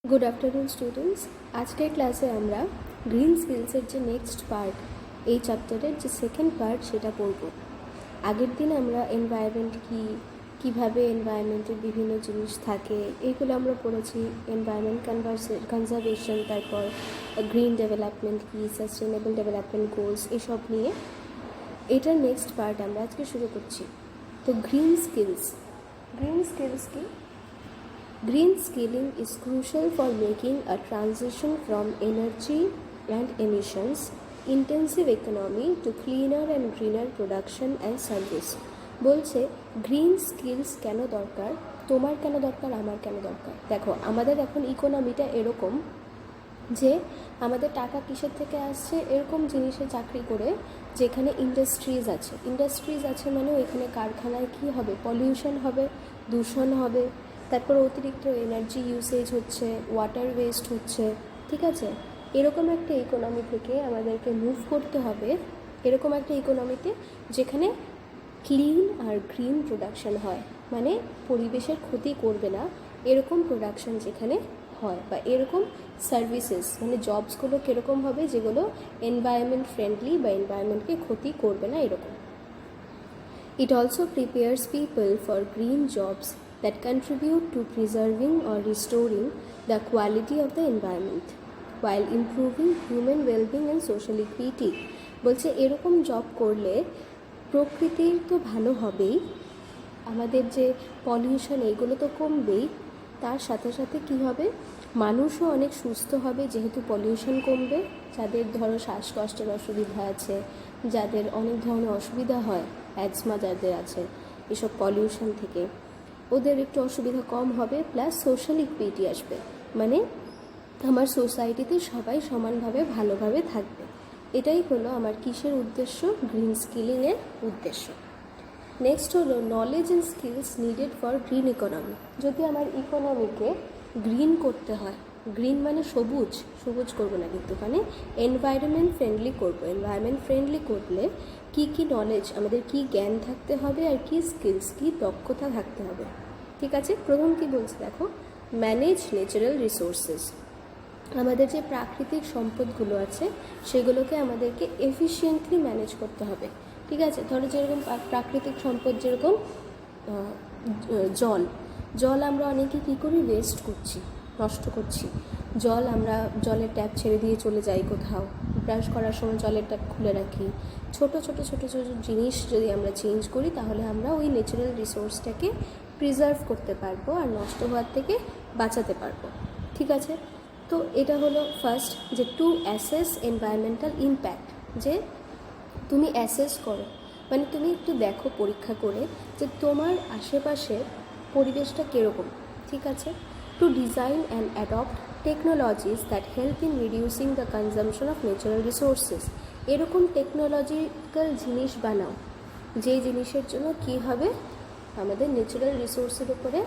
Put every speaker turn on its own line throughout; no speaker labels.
Good afternoon students. আজকের ক্লাসে আমরা গ্রিন স্কিলসের যে নেক্সট পার্ট, এই চ্যাপ্টারের যে সেকেন্ড পার্ট সেটা পড়ব। আগের দিন আমরা এনভায়রনমেন্ট কী, কীভাবে এনভায়রনমেন্টের বিভিন্ন জিনিস থাকে এইগুলো আমরা পড়েছি। এনভায়রনমেন্ট কনজারভেশন, তারপর গ্রিন ডেভেলপমেন্ট কী, সাস্টেনেবল ডেভেলপমেন্ট গোলস, এসব নিয়ে এটার নেক্সট পার্ট আমরা আজকে শুরু করছি। তো গ্রিন স্কিলস কি? Green skilling is crucial for making a transition from energy and emissions intensive economy to cleaner and greener production and service. বলছে গ্রিন স্কিলস কেন দরকার, তোমার কেন দরকার, আমার কেন দরকার। দেখো, আমাদের এখন ইকোনমিটা এরকম যে আমাদের টাকা কিসের থেকে আসছে, এরকম জিনিসে চাকরি করে যেখানে ইন্ডাস্ট্রিজ আছে মানে ওইখানে কারখানায় কী হবে, পলিউশন হবে, দূষণ হবে, তারপর অতিরিক্ত এনার্জি ইউসেজ হচ্ছে, ওয়াটার ওয়েস্ট হচ্ছে। ঠিক আছে, এরকম একটা ইকোনমি থেকে আমাদেরকে মুভ করতে হবে এরকম একটা ইকোনমিতে যেখানে ক্লিন আর গ্রিন প্রোডাকশন হয়, মানে পরিবেশের ক্ষতি করবে না এরকম প্রোডাকশন যেখানে হয়, বা এরকম সার্ভিসেস মানে জবসগুলো কীরকম হবে যেগুলো এনভায়রনমেন্ট ফ্রেন্ডলি বা এনভায়রনমেন্টকে ক্ষতি করবে না এরকম। It also prepares people for green jobs that contribute to preserving or restoring the quality of the environment while improving human well-being and social equity. বলছে এরকম জব করলে প্রকৃতির তো ভালো হবেই, আমাদের যে পলিউশন এগুলো তো কমবেই, তার সাথে সাথে কী হবে, মানুষও অনেক সুস্থ হবে যেহেতু পলিউশন কমবে। যাদের ধরো শ্বাসকষ্টের অসুবিধা আছে, যাদের অনেক ধরনের অসুবিধা হয়, অ্যাজমা যাদের আছে, এসব পলিউশন থেকে ওদের একটু অসুবিধা কম হবে, প্লাস সোশ্যাল ইকুইটি আসবে, মানে আমার সোসাইটিতে সবাই সমানভাবে ভালোভাবে থাকবে। এটাই হলো আমার কিসের উদ্দেশ্য, গ্রিন স্কিলিংয়ের উদ্দেশ্য। নেক্সট হলো knowledge and skills needed for green economy. যদি আমার ইকোনমিকে গ্রিন করতে হয়, গ্রিন মানে সবুজ করবো না কিন্তু, মানে এনভায়রনমেন্ট ফ্রেন্ডলি করবো। এনভায়রনমেন্ট ফ্রেন্ডলি করলে কি নলেজ, আমাদের কি জ্ঞান থাকতে হবে, আর কি স্কিলস, কি দক্ষতা থাকতে হবে। ঠিক আছে, প্রথম কি বলছে দেখো, ম্যানেজ ন্যাচারাল রিসোর্সেস। আমাদের যে প্রাকৃতিক সম্পদগুলো আছে সেগুলোকে আমাদেরকে এফিশিয়েন্টলি ম্যানেজ করতে হবে। ঠিক আছে, ধরো যেরকম প্রাকৃতিক সম্পদ, যেরকম জল আমরা অনেকে কী করি, ওয়েস্ট করছি, নষ্ট করছি জল। আমরা জলের ট্যাপ ছেড়ে দিয়ে চলে যাই কোথাও, ব্রাশ করার সময় জলের ট্যাপ খুলে রাখি। ছোট জিনিস যদি আমরা চেঞ্জ করি তাহলে আমরা ওই ন্যাচারাল রিসোর্সটাকে প্রিজার্ভ করতে পারবো আর নষ্ট হওয়ার থেকে বাঁচাতে পারবো। ঠিক আছে, তো এটা হলো ফার্স্ট, যে টু অ্যাসেস এনভায়রনমেন্টাল ইম্প্যাক্ট। যে তুমি অ্যাসেস করো, মানে তুমি একটু দেখো পরীক্ষা করে যে তোমার আশেপাশে পরিবেশটা কীরকম। ঠিক আছে, to design and adopt technologies that help in reducing the consumption of natural resources. এরকম টেকনোলজিক্যাল জিনিস বানাও যে জিনিসের জন্য কী হবে, আমাদের ন্যাচারাল রিসোর্সের উপরে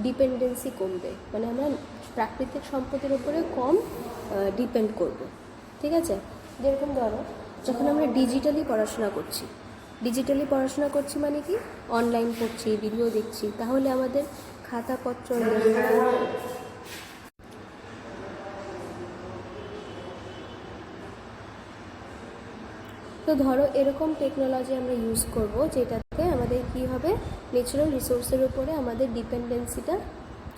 ডিপেন্ডেন্সি কমবে, মানে আমরা প্রাকৃতিক সম্পদের উপরে কম ডিপেন্ড করব। ঠিক আছে, যেরকম ধরো যখন আমরা ডিজিটালি পড়াশোনা করছি মানে কি, অনলাইন পড়ছি, ভিডিও দেখছি, তাহলে আমাদের খাতাপত্র তো ধরো এরকম টেকনোলজি আমরা ইউজ করব যেটাতে আমাদের কি হবে, ন্যাচারাল রিসোর্সের উপরে আমাদের ডিপেন্ডেন্সিটা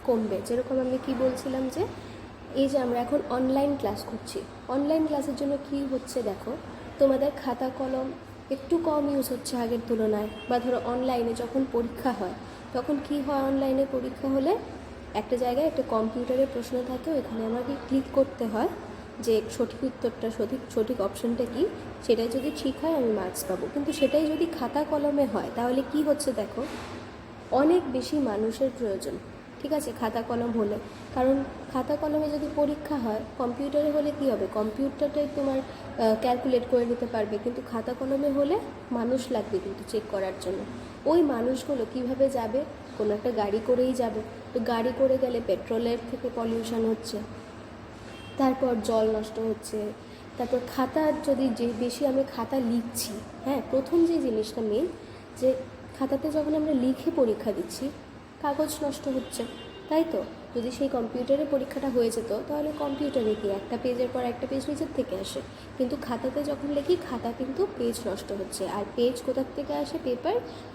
কমবে। যেরকম আমি কি বলছিলাম, যে এই যে আমরা এখন অনলাইন ক্লাস করছি, অনলাইন ক্লাসের জন্য কি হচ্ছে দেখো, তোমাদের খাতা কলম একটু কম ইউজ হচ্ছে আগের তুলনায়। বা ধরো অনলাইনে যখন পরীক্ষা হয় তখন কি হয়, অনলাইনে পরীক্ষা হলে একটা জায়গায় একটা কম্পিউটারে প্রশ্ন থাকে, ওইখানে আমাকে ক্লিক করতে হয় যে সঠিক উত্তরটা, সঠিক অপশানটা কি, সেটাই যদি ঠিক হয় আমি মার্কস পাবো। কিন্তু সেটাই যদি খাতা কলমে হয় তাহলে কি হচ্ছে দেখো, অনেক বেশি মানুষের প্রয়োজন। ঠিক আছে, খাতা কলম হলে, কারণ খাতা কলমে যদি পরীক্ষা হয়, কম্পিউটারে হলে কি হবে, কম্পিউটারটাই তোমার ক্যালকুলেট করে নিতে পারবে, কিন্তু খাতা কলমে হলে মানুষ লাগবে কিন্তু চেক করার জন্য। ওই মানুষগুলো কিভাবে যাবে, কোনো একটা গাড়ি করেই যাবে, তো গাড়ি করে গেলে পেট্রোলের থেকে পলিউশন হচ্ছে, তারপর জল নষ্ট হচ্ছে, তারপর খাতা যদি যে বেশি আমি খাতা লিখছি, হ্যাঁ, প্রথম যে জিনিসটা মেন, যে খাতাতে যখন আমরা লিখে পরীক্ষা দিচ্ছি কাগজ নষ্ট হচ্ছে, তাই তো। যদি সেই কম্পিউটারে পরীক্ষাটা হয়ে যেত তাহলে কম্পিউটারে কি একটা পেজের পর একটা পেজ নিচের থেকে আসে, কিন্তু খাতাতে যখন লিখি খাতা কিন্তু পেজ নষ্ট হচ্ছে। আর পেজ কোথার থেকে আসে?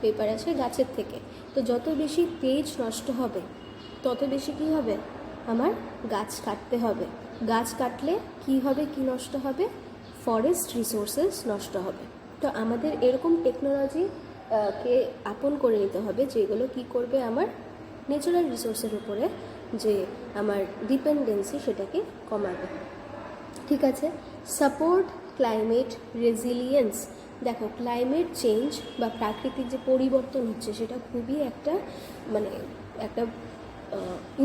পেপার আসে গাছের থেকে। তো যত বেশি পেজ নষ্ট হবে তত বেশি কী হবে? আমার গাছ কাটতে হবে। গাছ কাটলে কী হবে, কী নষ্ট হবে? ফরেস্ট রিসোর্সেস নষ্ট হবে। তো আমাদের এরকম টেকনোলজি কে আপন করে নিতে হবে যেগুলো কি করবে আমার ন্যাচারাল রিসোর্সের উপরে যে আমার ডিপেন্ডেন্সি সেটাকে কমাবে। ঠিক আছে। Support climate resilience. দেখো, ক্লাইমেট চেঞ্জ বা প্রাকৃতিক যে পরিবর্তন হচ্ছে সেটা খুবই একটা একটা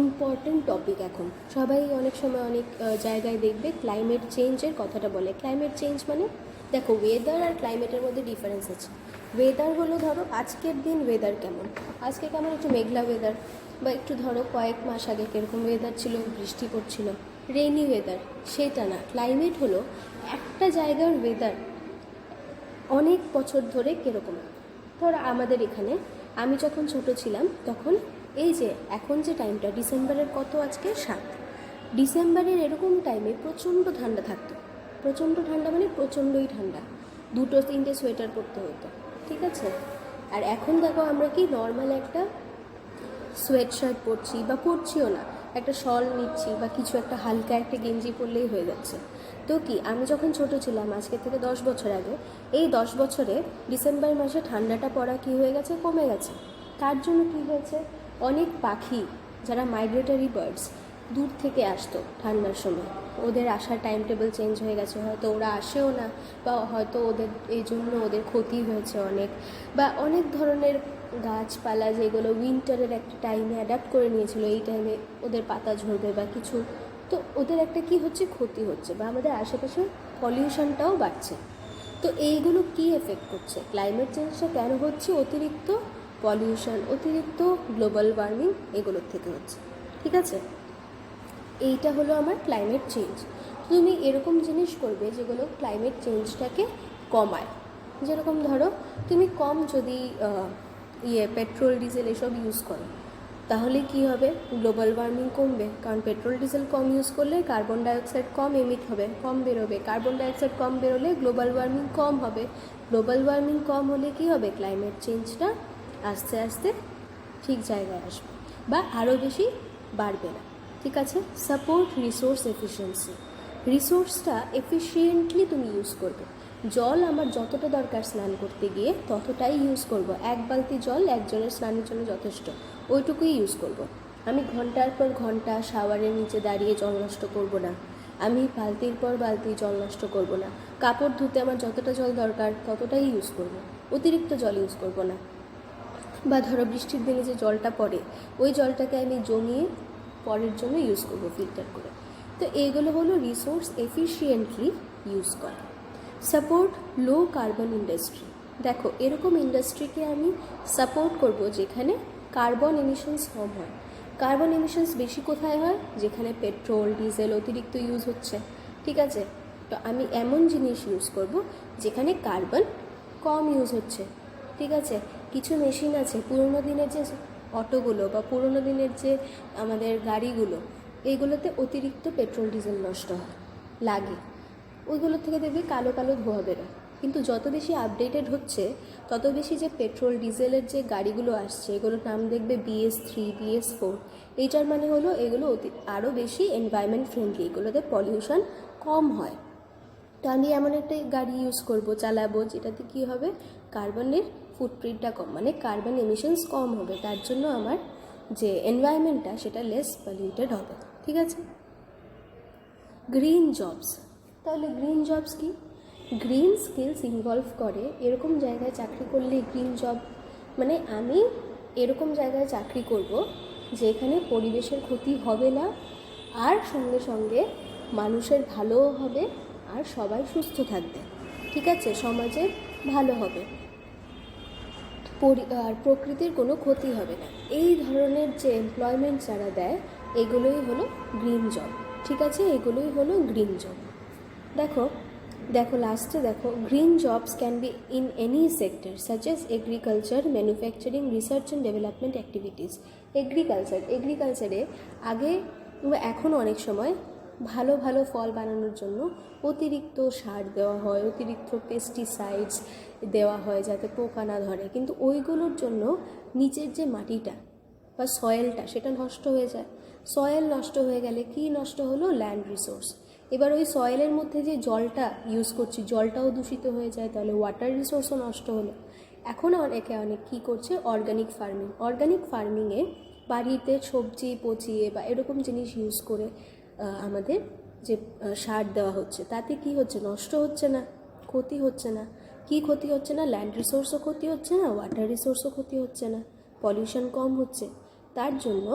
ইম্পর্টেন্ট টপিক। এখন সবাই অনেক সময় অনেক জায়গায় দেখবে ক্লাইমেট চেঞ্জের কথাটা বলে। ক্লাইমেট চেঞ্জ মানে দেখো, ওয়েদার আর ক্লাইমেটের মধ্যে ডিফারেন্স আছে। ওয়েদার হলো ধরো আজকের দিন ওয়েদার কেমন, আজকে কেমন একটু মেঘলা ওয়েদার, বা একটু ধরো কয়েক মাস আগে কীরকম ওয়েদার ছিল, বৃষ্টি পড়ছিল, রেইনি ওয়েদার, সেটা না। ক্লাইমেট হলো একটা জায়গার ওয়েদার অনেক বছর ধরে কীরকম। ধরো আমাদের এখানে আমি যখন ছোট ছিলাম তখন এই যে এখন যে টাইমটা ডিসেম্বরের কত, আজকে 7 ডিসেম্বরের এরকম টাইমে প্রচণ্ড ঠান্ডা থাকতো। প্রচণ্ড ঠান্ডা মানে প্রচণ্ডই ঠান্ডা, 2-3টে সোয়েটার পরতে হতো। ঠিক আছে। আর এখন দেখো আমরা কি নর্মাল একটা সোয়েট শার্ট পরছি, বা পরছিও না, একটা শল নিচ্ছি বা কিছু একটা হালকা একটা গেঞ্জি পরলেই হয়ে যাচ্ছে। তো কি, আমি যখন ছোট ছিলাম আজকে থেকে 10 বছর আগে, এই 10 বছরে ডিসেম্বর মাসে ঠান্ডাটা পড়া কী হয়ে গেছে, কমে গেছে। তার জন্য কী হয়েছে, অনেক পাখি যারা মাইগ্রেটরি বার্ডস দূর থেকে আসতো ঠান্ডার সময়, ওদের আসার টাইম টেবিল চেঞ্জ হয়ে গেছে, হয়তো ওরা আসেও না, বা হয়তো ওদের এই জন্য ওদের ক্ষতি হয়েছে অনেক, বা অনেক ধরনের গাছপালা যেগুলো উইন্টারের একটা টাইমে অ্যাডাপ্ট করে নিয়েছিল, এই টাইমে ওদের পাতা ঝরবে বা কিছু, তো ওদের একটা কি হচ্ছে, ক্ষতি হচ্ছে, বা আমাদের আশেপাশে পলিউশনটাও বাড়ছে। তো এইগুলো কি এফেক্ট করছে, ক্লাইমেট চেঞ্জটা কেন হচ্ছে? অতিরিক্ত পলিউশন, অতিরিক্ত গ্লোবাল ওয়ার্মিং, এগুলোর থেকে হচ্ছে। ঠিক আছে। এইটা হলো আমার ক্লাইমেট চেঞ্জ। তুমি এরকম জিনিস করবে যেগুলো ক্লাইমেট চেঞ্জটাকে কমায়। যেরকম ধরো তুমি কম যদি পেট্রোল ডিজেল এসব ইউজ করো, তাহলে কি হবে, গ্লোবাল ওয়ার্মিং কমবে। কারণ পেট্রোল ডিজেল কম ইউজ করলে কার্বন ডাইঅক্সাইড কম এমিট হবে, কম বেরোবে। কার্বন ডাইঅক্সাইড কম বেরোলে গ্লোবাল ওয়ার্মিং কম হবে। গ্লোবাল ওয়ার্মিং কম হলে কি হবে, ক্লাইমেট চেঞ্জটা আস্তে আস্তে ঠিক জায়গায় আসবে, বা আরও বেশি বাড়বে না। ঠিক আছে। Support resource efficiency. রিসোর্সটা এফিশিয়েন্টলি তুমি ইউজ করবে। জল আমার যতটা দরকার স্নান করতে গিয়ে ততটাই ইউজ করব। 1 বালতি জল একজনের স্নানের জন্য যথেষ্ট, ওইটুকুই ইউজ করব। আমি ঘন্টার পর ঘন্টা শাওয়ারের নিচে দাঁড়িয়ে জল নষ্ট করব না। আমি বালতির পর বালতি জল নষ্ট করব না। কাপড় ধুতে আমার যতটা জল দরকার ততটাই ইউজ করব, অতিরিক্ত জল ইউজ করব না। বা ধরো বৃষ্টির দিনে যে জলটা পড়ে, ওই জলটাকে আমি জমিয়ে পরের জন্য ইউজ করব ফিল্টার করে। তো এইগুলো হলো রিসোর্স এফিশিয়েন্টলি ইউজ করা। সাপোর্ট লো কার্বন ইন্ডাস্ট্রি। দেখো, এরকম ইন্ডাস্ট্রিকে আমি সাপোর্ট করব যেখানে কার্বন এমিশনস কম হয়। কার্বন এমিশনস বেশি কোথায় হয়, যেখানে পেট্রোল ডিজেল অতিরিক্ত ইউজ হচ্ছে। ঠিক আছে। তো আমি এমন জিনিস ইউজ করব যেখানে কার্বন কম ইউজ হচ্ছে। ঠিক আছে। কিছু মেশিন আছে, পুরোনো দিনের যে অটোগুলো বা পুরোনো দিনের যে আমাদের গাড়িগুলো, এইগুলোতে অতিরিক্ত পেট্রোল ডিজেল নষ্ট লাগে, ওইগুলোর থেকে দেখবি কালো কালো ধোঁয়া বেরোয়। কিন্তু যত বেশি আপডেটেড হচ্ছে তত বেশি যে পেট্রোল ডিজেলের যে গাড়িগুলো আসছে, এগুলোর নাম দেখবে BS3 BS4। এইটার মানে হলো এগুলো আরও বেশি এনভায়রনমেন্ট ফ্রেন্ডলি, এগুলোতে পলিউশন কম হয়। তো আমি এমন একটা গাড়ি ইউজ করব, চালাবো, যেটাতে কী হবে, কার্বনের ফুটপ্রিন্টটা কম, মানে কার্বন এমিশনস কম হবে। তার জন্য আমার যে এনভায়রনমেন্টটা সেটা লেস পলিউটেড হবে। ঠিক আছে। Green jobs. তাহলে গ্রিন জবস কি? গ্রিন স্কিলস ইনভলভ করে এরকম জায়গায় চাকরি করলে গ্রিন জব, মানে আমি এরকম জায়গায় চাকরি করব যেখানে পরিবেশের ক্ষতি হবে না, আর সঙ্গে সঙ্গে মানুষের ভালোও হবে, আর সবাই সুস্থ থাকবে। ঠিক আছে। সমাজে ভালো হবে, আর প্রকৃতির কোনো ক্ষতি হবে না। এই ধরনের যে এমপ্লয়মেন্ট যারা দেয়, এগুলোই হলো গ্রিন জব। ঠিক আছে। এগুলোই হলো গ্রিন জব। দেখো, দেখো লাস্টে দেখো, green jobs can be in any sector such as agriculture, manufacturing, research and development activities. এগ্রিকালচারে আগে বা এখনও অনেক সময় ভালো ভালো ফল বানানোর জন্য অতিরিক্ত সার দেওয়া হয়, অতিরিক্ত পেস্টিসাইডস দেওয়া হয় যাতে পোকা না ধরে, কিন্তু ওইগুলোর জন্য নিচের যে মাটিটা বা সয়েলটা সেটা নষ্ট হয়ে যায়। সয়েল নষ্ট হয়ে গেলে কি নষ্ট হলো? Land resource. এবার ওই সয়েলের মধ্যে যে জলটা ইউজ করছি জলটাও দূষিত হয়ে যায়, তাহলে ওয়াটার রিসোর্সও নষ্ট হলো। এখন অনেক কী করছে? অর্গানিক ফার্মিংয়ে বাড়িতে সবজি পচিয়ে বা এরকম জিনিস ইউজ করে আমাদের যে সার দেওয়া হচ্ছে তাতে কি হচ্ছে? নষ্ট হচ্ছে না, ক্ষতি হচ্ছে না। কি ক্ষতি হচ্ছে না? ল্যান্ড রিসোর্সও ক্ষতি হচ্ছে না, ওয়াটার রিসোর্সও ক্ষতি হচ্ছে না, পলিউশন কম হচ্ছে। তার জন্য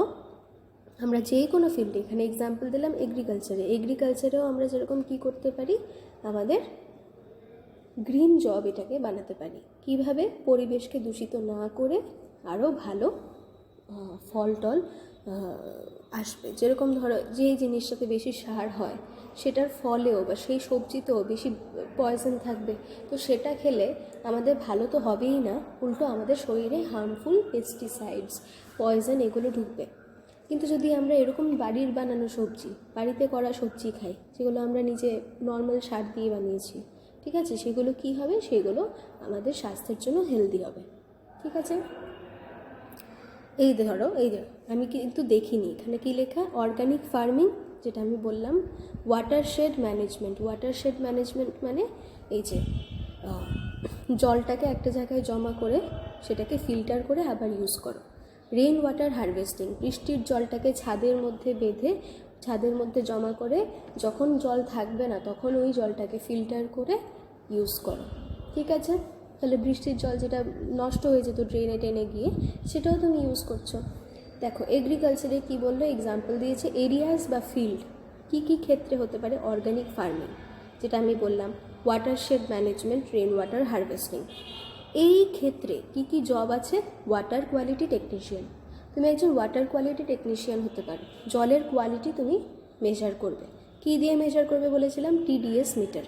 আমরা যে কোনো ফিল্ডে, এখানে এক্সাম্পল দিলাম এগ্রিকালচারেও আমরা যেরকম কি করতে পারি, আমাদের গ্রিন জব এটাকে বানাতে পারি। কিভাবে? পরিবেশকে দূষিত না করে আরও ভালো ফল টল আসবে। যেরকম ধরো যে জিনিসটাতে বেশি সার হয় সেটার ফলেও বা সেই সবজিতেও বেশি পয়জন থাকবে, তো সেটা খেলে আমাদের ভালো তো হবেই না, উল্টো আমাদের শরীরে হার্মফুল পেস্টিসাইডস, পয়জন এগুলো ঢুকবে। কিন্তু যদি আমরা এরকম বাড়ির বানানো সবজি, বাড়িতে করা সবজি খাই, যেগুলো আমরা নিজে নর্মাল সার দিয়ে বানিয়েছি, ঠিক আছে, সেগুলো কি হবে? সেগুলো আমাদের স্বাস্থ্যের জন্য হেলদি হবে। ঠিক আছে, এই ধরো আমি কিন্তু দেখিনি এখানে কি লেখা, অর্গানিক ফার্মিং, যেটা আমি বললাম। ওয়াটারশেড ম্যানেজমেন্ট মানে এই যে জলটাকে একটা জায়গায় জমা করে সেটাকে ফিল্টার করে আবার ইউজ করো। রেইন ওয়াটার হারভেস্টিং, বৃষ্টির জলটাকে ছাদের মধ্যে বেঁধে ছাদের মধ্যে জমা করে যখন জল থাকবে না তখন ওই জলটাকে ফিল্টার করে ইউজ করো। ঠিক আছে, তাহলে বৃষ্টির জল যেটা নষ্ট হয়ে যেত ড্রেনে টেনে গিয়ে, সেটাও তুমি ইউজ করছো। দেখো এগ্রিকালচারে কি বললো, এক্সাম্পল দিয়েছে এরিয়াস বা ফিল্ড, কি ক্ষেত্রে হতে পারে অর্গানিক ফার্মিং, যেটা আমি বললাম watershed management, rain water harvesting. এই ক্ষেত্রে কি জব আছে? Water quality technician. তুমি একজন ওয়াটার কোয়ালিটি টেকনিশিয়ান হতে পারো। জলের কোয়ালিটি তুমি মেজার করবে। কি দিয়ে মেজার করবে বলেছিলাম? TDS meter.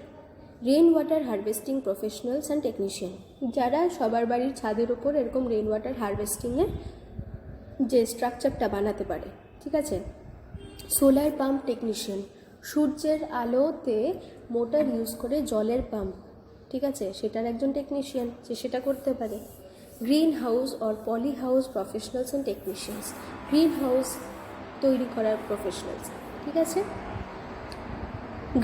Rain water harvesting professionals and technician, যারা সবার বাড়ির ছাদের ওপর এরকম রেইন ওয়াটার হারভেস্টিংয়ের যে স্ট্রাকচারটা বানাতে পারে। ঠিক আছে, সোলার পাম্প টেকনিশিয়ান, সূর্যের আলোতে মোটর ইউজ করে জলের পাম্প, ঠিক আছে, সেটার একজন টেকনিশিয়ান, যে সেটা করতে পারে। Green house or poly house professionals and technicians, green house তৈরি করার প্রফেশনালস। ঠিক আছে,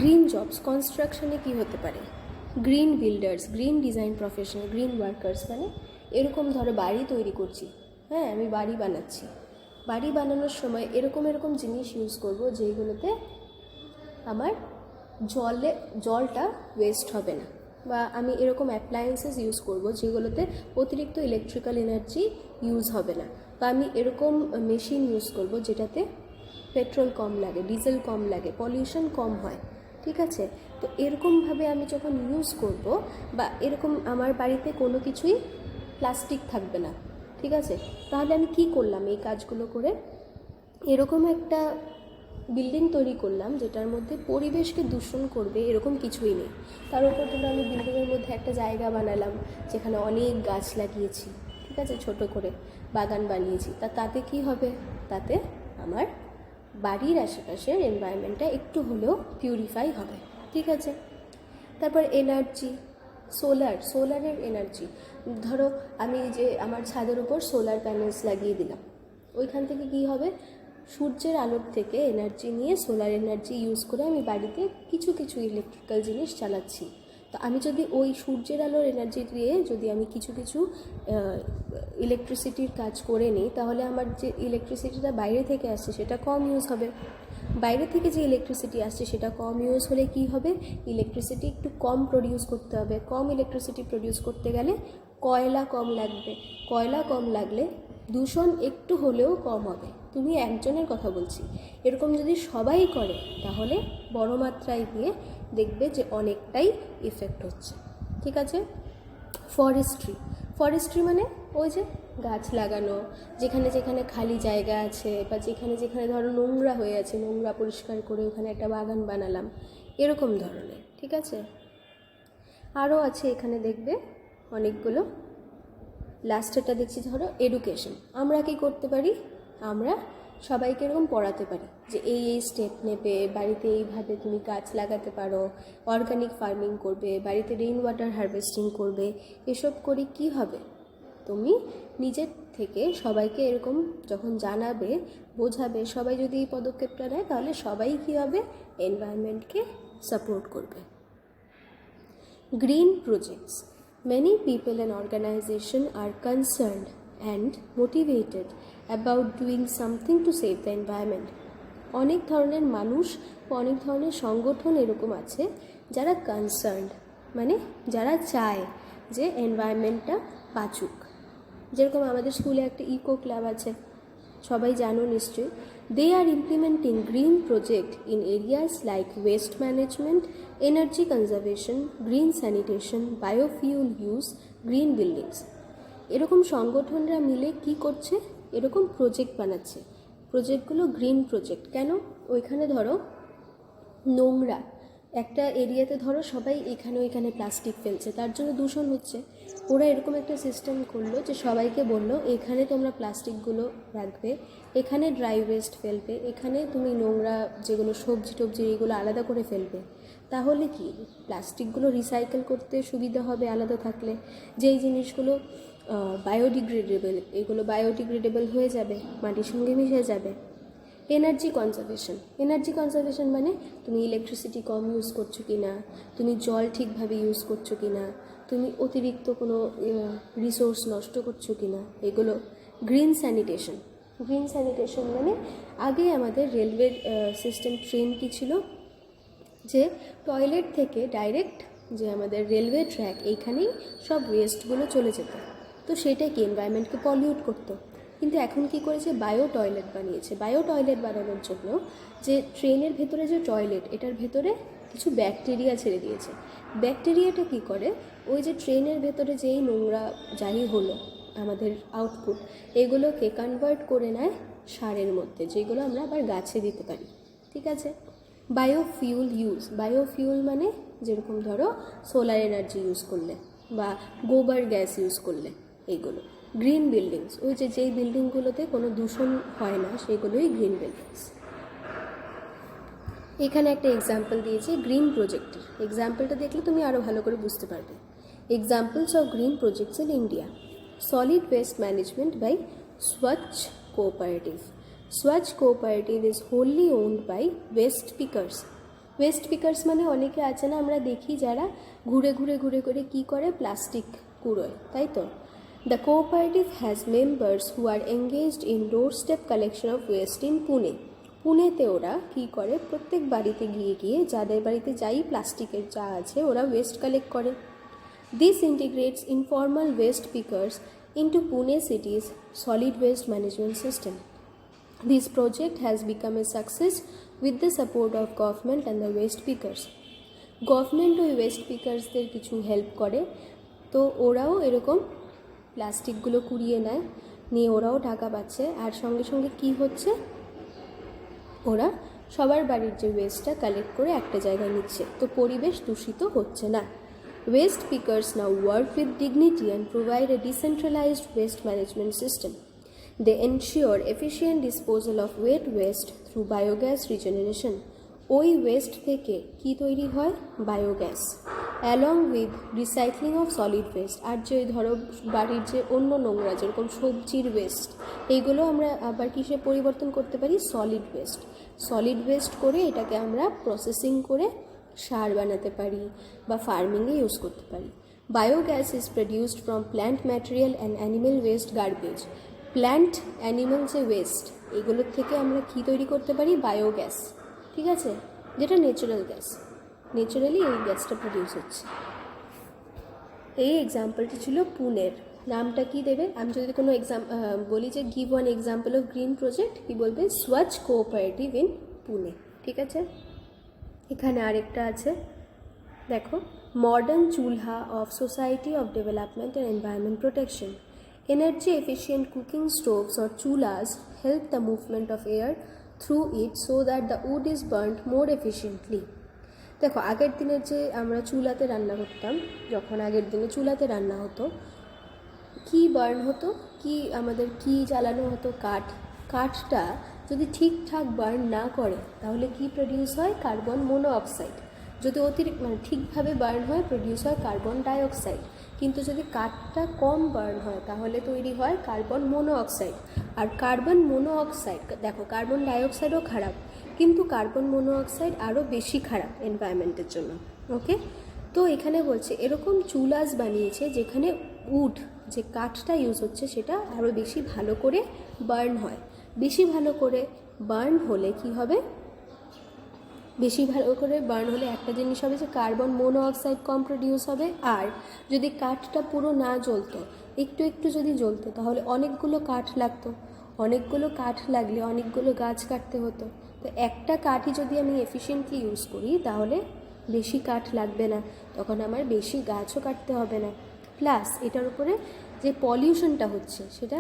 গ্রিন জবস কনস্ট্রাকশনে কি হতে পারে? Green builders, green design professional, green workers, মানে এরকম ধরো বাড়ি তৈরি করছি, হ্যাঁ আমি বাড়ি বানাচ্ছি, বাড়ি বানানোর সময় এরকম জিনিস ইউজ করব যেগুলোতে আমার জলটা ওয়েস্ট হবে না, বা আমি এরকম অ্যাপ্লায়েন্সেস ইউজ করব যেগুলোতে অতিরিক্ত ইলেকট্রিক্যাল এনার্জি ইউজ হবে না, বা আমি এরকম মেশিন ইউজ করব যেটাতে পেট্রোল কম লাগে, ডিজেল কম লাগে, পলিউশন কম হয়। ঠিক আছে, তো এরকমভাবে আমি যখন ইউজ করব, বা এরকম আমার বাড়িতে কোনো কিছুই প্লাস্টিক থাকবে না, ঠিক আছে, তাহলে আমি কি করলাম এই কাজগুলো করে? এরকম একটা বিল্ডিং তৈরি করলাম যেটার মধ্যে পরিবেশকে দূষণ করবে এরকম কিছুই নেই। তার উপর ধরো আমি বিল্ডিংয়ের মধ্যে একটা জায়গা বানালাম যেখানে অনেক গাছ লাগিয়েছি, ঠিক আছে, ছোট করে বাগান বানিয়েছি, তাতে কি হবে? তাতে আমার বাড়ির আশেপাশের এনভায়রনমেন্টটা একটু হলেও পিউরিফাই হবে। ঠিক আছে, তারপর এনার্জি, সোলারের এনার্জি, ধরো আমি যে আমার ছাদের উপর সোলার প্যানেলস লাগিয়ে দিলাম, ওইখান থেকে কি হবে? সূর্যের আলোর থেকে এনার্জি নিয়ে সোলার এনার্জি ইউজ করে আমি বাড়িতে কিছু ইলেকট্রিক্যাল জিনিস চালাচ্ছি। তো আমি যদি ওই সূর্যের আলোর এনার্জি দিয়ে যদি আমি কিছু ইলেকট্রিসিটির কাজ করে নিই, তাহলে আমার যে ইলেকট্রিসিটিটা বাইরে থেকে আসছে সেটা কম ইউজ হবে। বাইরে থেকে যে ইলেকট্রিসিটি আসছে সেটা কম ইউজ হলে কি হবে? ইলেকট্রিসিটি একটু কম প্রডিউস করতে হবে। কম ইলেকট্রিসিটি প্রডিউস করতে গেলে কয়লা কম লাগবে, কয়লা কম লাগলে দূষণ একটু হলেও কম হবে। তুমি একজনের কথা বলছি, এরকম যদি সবাই করে তাহলে বড় মাত্রায় গিয়ে দেখবে যে অনেকটাই ইফেক্ট হচ্ছে। ঠিক আছে, ফরেস্ট্রি মানে ওই যে গাছ লাগানো, যেখানে খালি জায়গা আছে বা যেখানে ধরো নোংরা হয়ে আছে, নোংরা পরিষ্কার করে ওখানে একটা বাগান বানালাম, এরকম ধরনের। ঠিক আছে, আরও আছে এখানে দেখবে অনেকগুলো। লাস্টেরটা দেখছি ধরো এডুকেশন। আমরা কি করতে পারি, আমরা সবাইকে এরকম পড়াতে পারি যে এই স্টেপ নেবে, বাড়িতে এইভাবে তুমি গাছ লাগাতে পারো, অর্গানিক ফার্মিং করবে, বাড়িতে রেইন ওয়াটার হারভেস্টিং করবে। এসব করে কি হবে, তুমি নিজের থেকে সবাইকে এরকম যখন জানাবে, বোঝাবে, সবাই যদি এই পদক্ষেপটা নেয় তাহলে সবাই কী হবে, এনভায়রনমেন্টকে সাপোর্ট করবে। Green projects. Many people and organizations are concerned and motivated about doing something to save the environment. অনেক ধরনের মানুষ ও অনেক ধরনের সংগঠন এরকম আছে যারা কনসার্নড, মানে যারা চায় যে এনভায়রনমেন্টটা বাঁচুক। যেরকম আমাদের স্কুলে একটা ইকো ক্লাব আছে, সবাই জানো নিশ্চয়ই। They are implementing green project in areas like waste management, energy conservation, green sanitation, biofuel use, green buildings. এরকম সংগঠনরা মিলে কি করছে, এরকম প্রজেক্ট বানাচ্ছে। প্রজেক্টগুলো গ্রিন প্রজেক্ট কেন, ওইখানে ধরো নোংরা একটা এরিয়াতে ধরো সবাই এখানে ওইখানে প্লাস্টিক ফেলছে, তার জন্য দূষণ হচ্ছে। ওরা এরকম একটা সিস্টেম করলো যে সবাইকে বললো এখানে তোমরা প্লাস্টিকগুলো রাখবে, এখানে ড্রাই ওয়েস্ট ফেলবে, এখানে তুমি নোংরা যেগুলো সবজি টবজি এগুলো আলাদা করে ফেলবে। তাহলে কি প্লাস্টিকগুলো রিসাইকেল করতে সুবিধা হবে আলাদা থাকলে। যেই জিনিসগুলো বায়োডিগ্রেডেবল, এগুলো বায়োডিগ্রেডেবল হয়ে যাবে, মাটির সঙ্গে মিশে যাবে। এনার্জি কনজারভেশন মানে তুমি ইলেকট্রিসিটি কম ইউজ করছো কি না, তুমি জল ঠিকভাবে ইউজ করছো কি না, তুমি অতিরিক্ত কোনো রিসোর্স নষ্ট করছো কি না, এগুলো। গ্রিন স্যানিটেশন মানে আগে আমাদের রেলওয়ে সিস্টেম ট্রেন কি ছিল, যে টয়লেট থেকে ডাইরেক্ট যে আমাদের রেলওয়ে ট্র্যাক এইখানেই সব ওয়েস্টগুলো চলে যেত, তো সেটা কি এনভায়রনমেন্টকে পলিউট করতো। কিন্তু এখন কি করেছে, বায়ো টয়লেট বানিয়েছে। বায়ো টয়লেট বানানোর জন্য যে ট্রেনের ভেতরে যে টয়লেট, এটার ভেতরে কিছু ব্যাকটেরিয়া ছেড়ে দিয়েছে। ব্যাকটেরিয়াটা কি করে, ওই যে ট্রেনের ভেতরে যেই নোংরা যাই হলো আমাদের আউটপুট, এগুলোকে কনভার্ট করে নেয় সারের মধ্যে, যেগুলো আমরা আবার গাছে দিতে পারি। ঠিক আছে। বায়োফিউল মানে যেরকম ধরো সোলার এনার্জি ইউজ করলে বা গোবর গ্যাস ইউজ করলে, এইগুলো। গ্রিন বিল্ডিংস, ওই যে যেই বিল্ডিংগুলোতে কোনো দূষণ হয় না সেগুলোই গ্রিন বিল্ডিংস। এখানে একটা এক্সাম্পল দিয়েছি গ্রিন প্রজেক্টের। এক্সাম্পলটা দেখলে তুমি আরও ভালো করে বুঝতে পারবে। Examples of green projects in India: solid waste management by স্বচ্ছ কোঅপারেটিভ। স্বচ্ছ cooperative is wholly owned by waste pickers মানে অনেকে আছে না, আমরা দেখি যারা ঘুরে ঘুরে কী করে, প্লাস্টিক কুড়োয়, তাই তো। The cooperative has members who are engaged in doorstep collection of waste in Pune. পুনেতে ওরা কী করে, প্রত্যেক বাড়িতে গিয়ে যাদের বাড়িতে যাই প্লাস্টিকের যা আছে ওরা ওয়েস্ট কালেক্ট করে। This integrates informal waste pickers into Pune city's solid waste management system. This project has become a success with the support of government and the waste pickers. Government ওই ওয়েস্ট পিকার্সদের কিছু help করে, তো ওরাও এরকম প্লাস্টিকগুলো কুড়িয়ে নেয়, নিয়ে ওরাও টাকা পাচ্ছে। আর সঙ্গে সঙ্গে কী হচ্ছে, ওরা সবার বাড়ির যে ওয়েস্টটা কালেক্ট করে একটা জায়গায় নিচ্ছে, তো পরিবেশ দূষিত হচ্ছে না। Waste pickers now work with dignity and provide a decentralised waste management system. They ensure efficient disposal of wet waste through biogas regeneration. ওই ওয়েস্ট থেকে কি তৈরি হয়, biogas, along with recycling of solid waste. আর যে ধরো বাড়ির যে অন্য নোংরা যেরকম সবজির ওয়েস্ট, এইগুলো আমরা আবার কিসে পরিবর্তন করতে পারি, সলিড ওয়েস্ট করে এটাকে আমরা প্রসেসিং করে সার বানাতে পারি বা ফার্মিংয়ে ইউজ করতে পারি। Biogas is produced from plant material and animal West garbage. Plant animal যে ওয়েস্ট, এগুলোর থেকে আমরা কি তৈরি করতে পারি, বায়োগ্যাস। ঠিক আছে, যেটা ন্যাচারাল গ্যাস, ন্যাচারালি এই গ্যাসটা প্রডিউস হচ্ছে। এই এক্সাম্পলটি ছিল পুনের। নামটা কি দেবে, আমি যদি কোনো বলি যে give one example of green project, কি বলবে, স্বচ্ছ কোঅপারেটিভ ইন পুনে। ঠিক আছে। এখানে আরেকটা আছে, দেখো, modern chulha of society of development and environment protection. Energy efficient cooking stoves or chulas help the movement of air through it so that the wood is burnt more efficiently. দেখো, আগের দিনের যে আমরা চুলাতে রান্না করতাম, যখন আগের দিনে চুলাতে রান্না হতো, কি বার্ন হতো, কি আমাদের কি জ্বালানো হতো, কাঠটা যদি ঠিকঠাক বার্ন না করে তাহলে কি প্রডিউস হয়, কার্বন মনোঅক্সাইড। যদি অতিরিক্ত ঠিকভাবে বার্ন হয় প্রডিউস হয় কার্বন ডাইঅক্সাইড। কিন্তু যদি কাঠটা কম বার্ন হয় তাহলে তৈরি হয় কার্বন মনোঅক্সাইড। আর কার্বন মনোঅক্সাইড, দেখো কার্বন ডাইঅক্সাইডও খারাপ, কিন্তু কার্বন মনোঅক্সাইড আরও বেশি খারাপ এনভায়রনমেন্টের জন্য। ওকে, তো এখানে বলছে এরকম চুলাস বানিয়েছে যেখানে উড, যে কাঠটা ইউজ হচ্ছে সেটা আরও বেশি ভালো করে বার্ন হয়। বেশি ভালো করে বার্ন হলে কি হবে, বেশি ভালো করে বার্ন হলে একটা জিনিস হবে যে কার্বন মনোঅক্সাইড কম প্রডিউস হবে। আর যদি কাঠটা পুরো না জ্বলতো, একটু একটু যদি জ্বলতো, তাহলে অনেকগুলো কাঠ লাগতো। অনেকগুলো কাঠ লাগলে অনেকগুলো গাছ কাটতে হতো। তো একটা কাঠই যদি আমি এফিশিয়েন্টলি ইউজ করি তাহলে বেশি কাঠ লাগবে না, তখন আমার বেশি গাছও কাটতে হবে না। প্লাস এটার উপরে যে পলিউশনটা হচ্ছে সেটা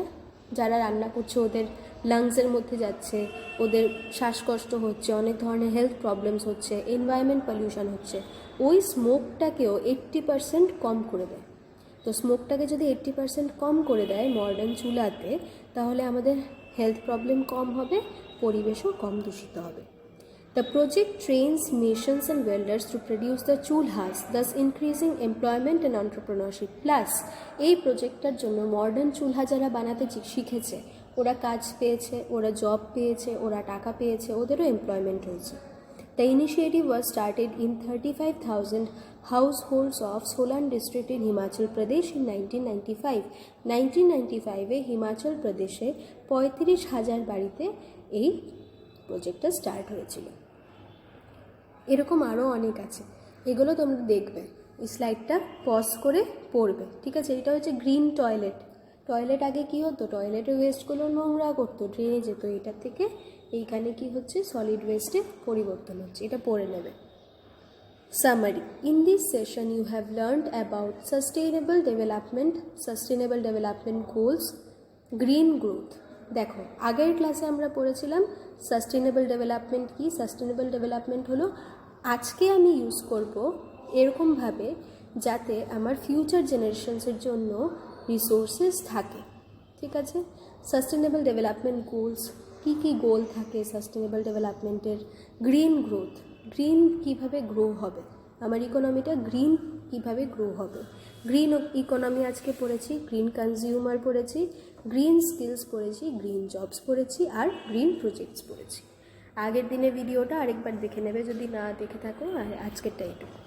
যারা রান্না করছে ওদের লাংসের মধ্যে যাচ্ছে, ওদের শ্বাসকষ্ট হচ্ছে, অনেক ধরনের হেলথ প্রবলেমস হচ্ছে, এনভায়রনমেন্ট পলিউশন হচ্ছে, ওই স্মোকটাকেও 80% কম করে দেয়। তো স্মোকটাকে যদি 80% কম করে দেয় মডার্ন চুলাতে, তাহলে আমাদের হেলথ প্রবলেম কম হবে, পরিবেশও কম দূষিত হবে। The project trains masons and welders to produce the chulhas, thus increasing employment and entrepreneurship. Plus, এই প্রজেক্টটার জন্য মডার্ন চুলহা যারা বানাতে শিখেছে ওরা কাজ পেয়েছে, ওরা জব পেয়েছে, ওরা টাকা পেয়েছে, ওদেরও এমপ্লয়মেন্ট হয়েছে। The initiative was started in 35,000 households of Solan district in Himachal Pradesh in 1995. 1995-এ Himachal প্রদেশে 35,000 বাড়িতে এই প্রজেক্টটা স্টার্ট হয়েছিল। এরকম আরও অনেক আছে, এগুলো তোমরা দেখবে, এই স্লাইডটা পজ করে পড়বে, ঠিক আছে। এটা হচ্ছে গ্রিন টয়লেট। টয়লেট আগে কি হতো, টয়লেটের ওয়েস্টগুলো নোংরা করতো, ড্রেনে যেত, এটা থেকে এইখানে কি হচ্ছে, সলিড ওয়েস্টে পরিবর্তন হচ্ছে, এটা পড়ে নেবে। Summary. In this session you have learned about sustainable development goals, green growth. দেখো, আগের ক্লাসে আমরা পড়েছিলাম সাস্টেনেবল ডেভেলপমেন্ট কি। সাস্টেনেবল ডেভেলপমেন্ট হলো আজকে আমি ইউজ করব এরকমভাবে যাতে আমার ফিউচার জেনারেশনসের জন্য রিসোর্সেস থাকে, ঠিক আছে। সাস্টেনেবল ডেভেলপমেন্ট গোলস, কী কী গোল থাকে সাস্টেনেবল ডেভেলপমেন্টের। গ্রিন গ্রোথ, গ্রিন কীভাবে গ্রো হবে, আমার ইকোনমিটা গ্রিন কীভাবে গ্রো হবে। গ্রিন ইকোনমি আজকে পড়েছি, গ্রিন কনজিউমার পড়েছি, গ্রিন স্কিলস পড়েছি, গ্রিন জবস পড়েছি, আর গ্রিন প্রজেক্টস পড়েছি। আগের দিনের ভিডিওটা আরেকবার দেখে নেবে যদি না দেখে থাকো, আর আজকেরটা এটুকু।